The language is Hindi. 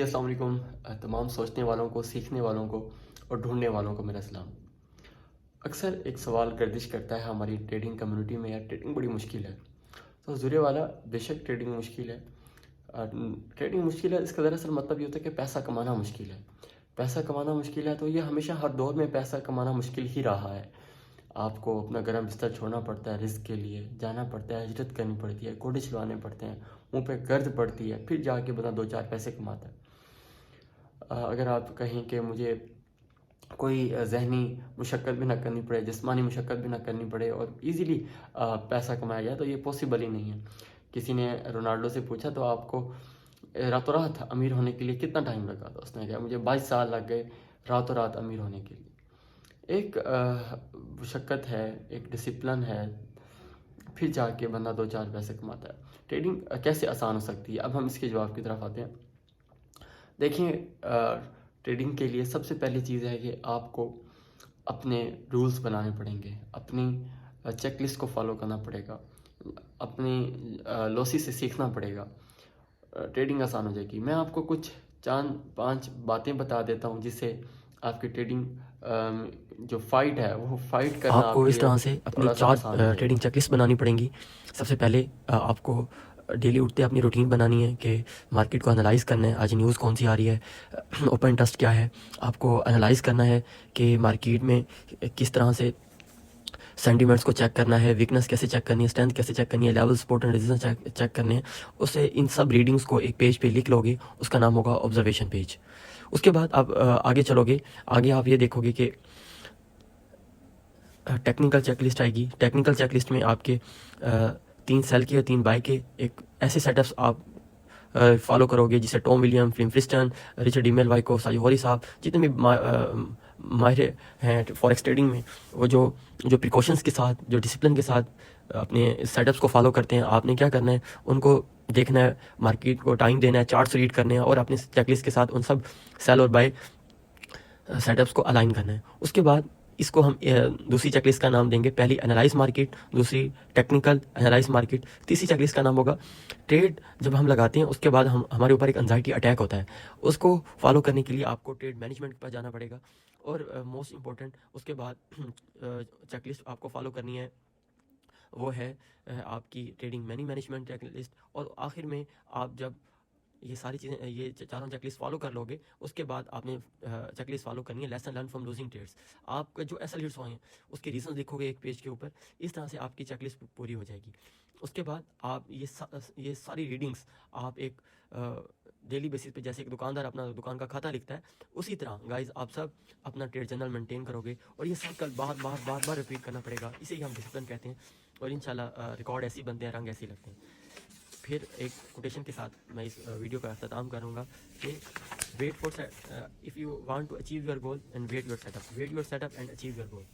जी अस्सलाम वालेकुम। तमाम सोचने वालों को, सीखने वालों को और ढूंढने वालों को मेरा सलाम। अक्सर एक सवाल गर्दिश करता है हमारी ट्रेडिंग कम्युनिटी में, यार ट्रेडिंग बड़ी मुश्किल है। तो ज़ुरे वाला, बेशक ट्रेडिंग मुश्किल है। ट्रेडिंग मुश्किल है, इसका दरअसल मतलब ये होता है कि पैसा कमाना मुश्किल है। पैसा कमाना मुश्किल है तो ये हमेशा हर दौर में पैसा कमाना मुश्किल ही रहा है। आपको अपना गर्म बिस्तर छोड़ना पड़ता है रिस्क के लिए, जाना पड़ता है, हिजरत करनी पड़ती है, घोड़े चलवाने पड़ते हैं, मुंह पे गर्द पड़ती है, फिर जाके बंदा दो चार पैसे कमाता है। अगर आप कहें कि मुझे कोई ज़हनी मुशक्क़त भी ना करनी पड़े, जिस्मानी मुशक्क़त भी ना करनी पड़े और इजीली पैसा कमाया जाए, तो ये पॉसिबल ही नहीं है। किसी ने रोनाल्डो से पूछा तो आपको रातों रात अमीर होने के लिए कितना टाइम लगा, तो उसने कहा मुझे 22 साल लग गए रातों रात अमीर होने के लिए। एक मुशक्क़त है, एक डिसिप्लिन है, फिर जाके बंदा दो चार पैसे कमाता है। ट्रेडिंग कैसे आसान हो सकती है, अब हम इसके जवाब की तरफ आते हैं। देखिए, ट्रेडिंग के लिए सबसे पहली चीज़ है कि आपको अपने रूल्स बनाने पड़ेंगे, अपनी चेकलिस्ट को फॉलो करना पड़ेगा, अपनी लॉसेस से सीखना पड़ेगा। ट्रेडिंग आसान हो जाएगी। मैं आपको कुछ 4-5 बातें बता देता हूँ जिससे आपकी ट्रेडिंग जो फाइट है वो फाइट करना आपको आपके इस लिए तरह से अपनी थोड़ा सा 4 आसान हो जाएगा। ट्रेडिंग चेकलिस्ट बनानी पड़ेंगी। सबसे पहले आपको डेली उठते अपनी रूटीन बनानी है कि मार्केट को एनालाइज़ करना है, आज न्यूज़ कौन सी आ रही है, ओपन इंटरेस्ट क्या है। आपको एनालाइज़ करना है कि मार्केट में किस तरह से सेंटिमेंट्स को चेक करना है, वीकनेस कैसे चेक करनी है, स्ट्रेंथ कैसे चेक करनी है, level support and resistance check करने हैं। उससे इन सब रीडिंग्स को एक पेज पे लिख लोगे, उसका नाम होगा ऑब्जर्वेशन पेज। उसके बाद आप आगे चलोगे, आगे आप ये देखोगे कि टेक्निकल चेकलिस्ट आएगी। टेक्निकल चेकलिस्ट में आपके 3 सेल के और 3 बाय के एक ऐसे सेटअप्स आप फॉलो करोगे जिसे टॉम विलियम, फ्लिम फ्रिस्टन, रिचर्ड ईमेल वाइको, साजोहरी साहब जितने भी माहिर हैं फॉरेक्स ट्रेडिंग में, वो जो प्रिकॉशंस के साथ, जो डिसिप्लिन के साथ अपने सेटअप्स को फॉलो करते हैं, आपने क्या करना है, उनको देखना है, मार्केट को टाइम देना है, चार्ट्स रीड करने हैं और अपने चेकलिस्ट के साथ उन सब सेल और बाय सेटअप्स को अलाइन करना है। उसके बाद इसको हम दूसरी चेकलिस्ट का नाम देंगे, पहली एनालाइज मार्केट, दूसरी टेक्निकल एनालाइज मार्केट, तीसरी चेकलिस्ट का नाम होगा ट्रेड। जब हम लगाते हैं उसके बाद हमारे ऊपर एक एंजाइटी अटैक होता है, उसको फॉलो करने के लिए आपको ट्रेड मैनेजमेंट पर जाना पड़ेगा। और मोस्ट इम्पोर्टेंट उसके बाद चेकलिस्ट आपको फॉलो करनी है, वो है आपकी ट्रेडिंग मनी मैनेजमेंट चेकलिस्ट। और आखिर में आप जब ये सारी चीज़ें, ये चारों चेकलिस्ट फॉलो कर लोगे, उसके बाद आपने चेकलिस्ट फॉलो करनी है lesson learn from losing trades. आपके जो एसएलइट्स हुए हैं उसके रीजन लिखोगे एक पेज के ऊपर। इस तरह से आपकी चेकलिस्ट पूरी हो जाएगी। उसके बाद आप ये सारी रीडिंग्स आप एक डेली बेसिस पे, जैसे एक दुकानदार अपना दुकान का खाता लिखता है, उसी तरह गाइज आप सब अपना ट्रेड जर्नल मेंटेन करोगे। और ये साइकिल बार बार बार बार रिपीट करना पड़ेगा, इसे ही हम डिसिप्लिन कहते हैं। और इंशाल्लाह रिकॉर्ड ऐसे ही बनते हैं, रंग ऐसे ही लगते हैं। फिर एक कोटेशन के साथ मैं इस वीडियो का अख्ताम करूँगा कि wait for if you want to achieve your goal and wait your setup and achieve your goal.